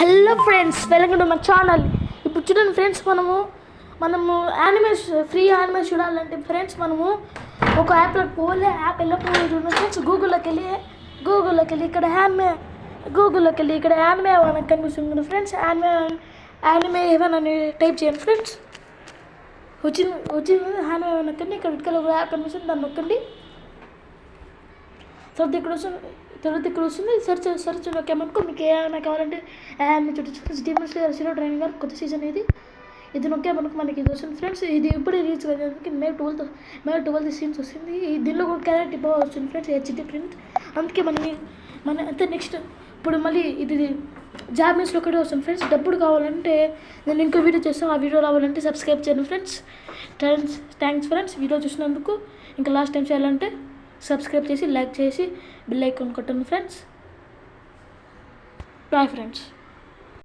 Hello friends, welcome to my channel. ఇప్పుడు చూడండి friends, మనము యానిమేస్ ఫ్రీ యానిమేస్ చూడాలంటే ఫ్రెండ్స్ మనము ఒక యాప్లో పోలే యాప్ వెళ్ళకపోయి చూడండి ఫ్రెండ్స్. గూగుల్లోకి వెళ్ళి ఇక్కడ యానిమే మనకు కనిపిస్తుంది ఫ్రెండ్స్. యానిమే హెవెన్ అని టైప్ చేయండి ఫ్రెండ్స్. వచ్చింది యానిమే నొక్కండి. ఇక్కడ ఒక యాప్ కనిపిస్తుంది, దాన్ని నొక్కండి. తర్వాత ఇక్కడ వస్తుంది సెర్చ్ నొక్కామనుకో మీకు ఏమైనా కావాలంటే యానిమే చూడొచ్చు. డీమన్ స్లేయర్ హీరో ట్రైనింగ్ గారు కొత్త సీజన్ ఇది నొక్కామనుకో మనకి ఇది వస్తుంది ఫ్రెండ్స్. ఇది ఇప్పుడే రీచ్ అయ్యేందుకు మే 12th సీన్స్ వస్తుంది. దీనిలో కూడా క్లారిటీ బాగా వస్తుంది ఫ్రెండ్స్, హెచ్డి ప్రింట్. అందుకే మన అంతే. నెక్స్ట్ ఇప్పుడు మళ్ళీ ఇది జాపనీస్లో కూడా వస్తుంది ఫ్రెండ్స్. డబ్బులు కావాలంటే నేను ఇంకో వీడియో చేస్తాను, ఆ వీడియో రావాలంటే సబ్స్క్రైబ్ చేయండి ఫ్రెండ్స్. థ్యాంక్స్ ఫ్రెండ్స్ వీడియో చూసినందుకు. ఇంకా లాస్ట్ టైం చేయాలంటే సబ్స్క్రైబ్ చేసి లైక్ చేసి బెల్ ఐకాన్ కొట్టండి ఫ్రెండ్స్. Bye friends.